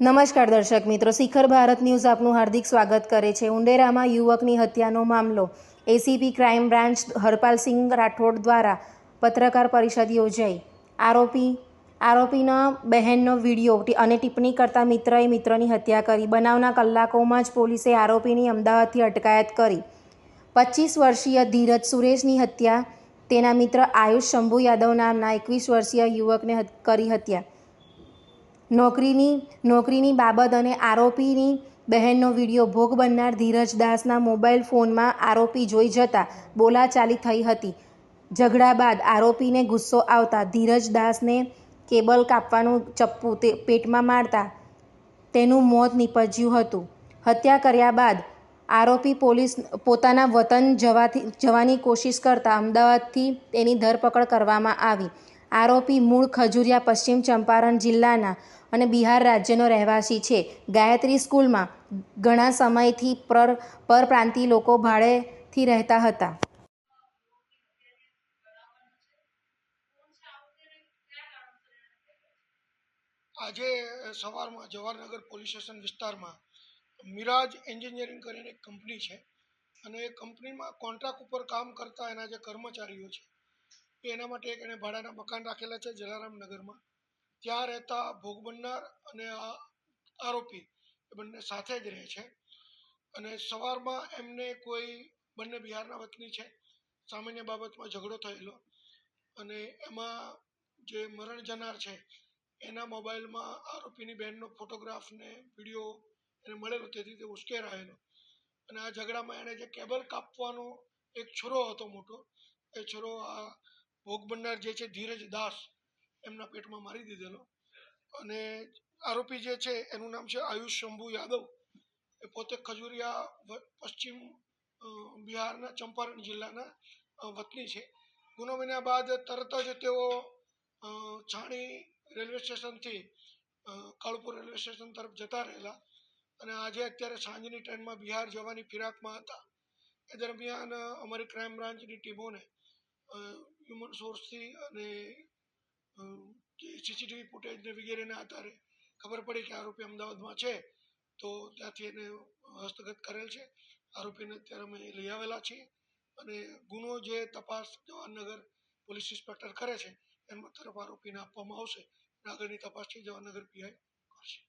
નમસ્કાર દર્શક મિત્રો, શિખર ભારત ન્યૂઝ આપનું હાર્દિક સ્વાગત કરે છે। ઉંડેરામાં યુવકની હત્યાનો મામલો। ACP crime branch Harpalsinh Rathod દ્વારા પત્રકાર પરિષદ યોજાઈ। આરોપીના બહેનનો વિડીયો અને ટિપ્પણી કરતા મિત્રએ મિત્રની હત્યા કરી। બનાવના કલાકોમાં જ પોલીસે આરોપીની અમદાવાદથી અટકાયત કરી। 25 વર્ષીય ધીરજ સુરેશની હત્યા તેના મિત્ર આયુષ શંભુ યાદવ નામના 21 વર્ષીય યુવકને કરી હત્યા। નોકરીની બાબત અને આરોપીની બહેનનો વિડીયો ભોગ બનનાર ધીરજ દાસના મોબાઈલ ફોનમાં આરોપી જોઈ જતા બોલાચાલી થઈ હતી। ઝઘડા બાદ આરોપીને ગુસ્સો આવતા ધીરજ દાસને કેબલ કાપવાનું ચપ્પુ પેટમાં મારતા તેનું મોત નીપજ્યું હતું। હત્યા કર્યા બાદ આરોપી પોતાના વતન જવાની કોશિશ કરતા અમદાવાદથી તેની ધરપકડ કરવામાં આવી। આરોપી મૂળ ખજુરિયા, પશ્ચિમ ચંપારણ જિલ્લાના અને બિહાર રાજ્યનો રહેવાસી છે। ગાયત્રી સ્કૂલમાં ઘણા સમયથી પરપ્રાંતીય લોકો ભાડેથી રહેતા હતા। આજે સવારમાં જવાહરનગર પોલીસ સ્ટેશન વિસ્તારમાં મિરાજ એન્જિનિયરિંગ કરીને એક કંપની છે અને એ કંપનીમાં કોન્ટ્રાક્ટ ઉપર કામ કરતા એના જે કર્મચારીઓ છે એના માટે એક એને ભાડાના મકાન રાખેલા છે જલારામનગરમાં। ત્યાં રહેતા ભોગ બનનાર અને આરોપી એ બંને સાથે જ રહે છે અને સવારમાં એમને બંને બિહારના વતની છે, સામાન્ય બાબતમાં ઝઘડો થયેલો અને એમાં જે મરણ જનાર છે એના મોબાઈલમાં આરોપીની બહેનનો ફોટોગ્રાફ ને વિડીયો એને મળેલો, તેથી તે ઉશ્કેરાયેલો અને આ ઝઘડામાં એને જે કેબલ કાપવાનો એક છોરો હતો મોટો, એ છોરો આ ભોગ બનનાર જે છે ધીરજ દાસ એમના પેટમાં મારી દીધેલો અને આરોપી જે છે એનું નામ છે આયુષ શંભુ યાદવ। એ પોતે ખજુરિયા, પશ્ચિમ બિહારના ચંપારણ જિલ્લાના વતની છે। ગુનો બન્યા બાદ તરત જ તેઓ છાણી રેલવે સ્ટેશનથી કાળુપુર રેલવે સ્ટેશન તરફ જતા રહેલા અને આજે અત્યારે સાંજની ટ્રેનમાં બિહાર જવાની ફિરાકમાં હતા। એ દરમિયાન અમારી ક્રાઇમ બ્રાન્ચની ટીમોને હ્યુમન સોર્સથી અને સીસીટીવી ફૂટેજને વગેરેના આધારે ખબર પડી કે આરોપી અમદાવાદમાં છે, તો ત્યાંથી એને હસ્તગત કરેલ છે। આરોપીને અત્યારે અમે લઈ આવેલા છીએ અને ગુનો જે તપાસ જવાહરનગર પોલીસ ઇન્સ્પેક્ટર કરે છે એમાં તરફ આરોપીને આપવામાં આવશે અને આગળની તપાસ છે જવાહરનગર પીઆઈ કરશે।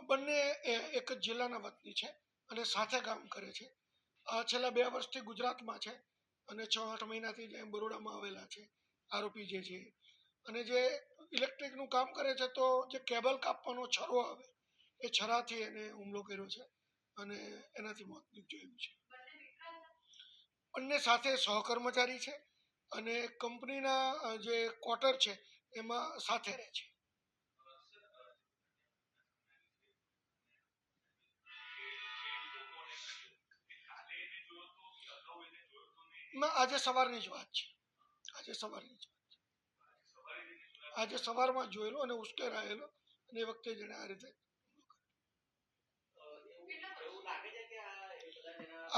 બંને એક જ જિલ્લાના વતની છે અને સાથે કામ કરે છે। છેલ્લા 2 વર્ષથી ગુજરાતમાં છે અને 6-8 મહિનાથી જે બરોડામાં આવેલા છે આરોપી જે છે અને જે ઇલેક્ટ્રિકનું કામ કરે છે, તો જે કેબલ કાપવાનો છરો આવે એ છરાથી એને હુમલો કર્યો છે અને એનાથી મોત નીપજ્યું છે। બંને સાથે સહકર્મચારી છે અને કંપનીના જે ક્વાર્ટર છે એમાં સાથે રહે છે। આજે સવારની જ વાત છે, આજે સવારમાં જોયેલો અને ઉશ્કેરાયેલો અને એ વખતે જેને આ રીતે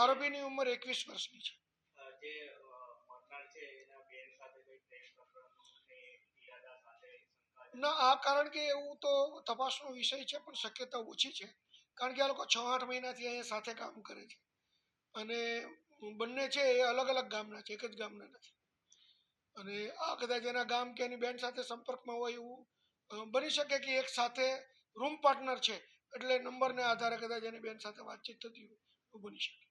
આરોપીની ઉંમર 21 વર્ષની છે। ના, આ કારણ કે એવું તો તપાસનો વિષય છે, પણ શક્યતા ઓછી છે કારણ કે આ લોકો 6-8 મહિનાથી અહીંયા સાથે કામ કરે છે અને બંને છે એ અલગ અલગ ગામના છે, એક જ ગામના નથી અને આ કદાચ એના ગામ કે એની બેન સાથે સંપર્કમાં હોય એવું બની શકે કે એક સાથે રૂમ પાર્ટનર છે એટલે નંબરને આધારે કદાચ એની બેન સાથે વાતચીત થતી હોય એવું બની શકે।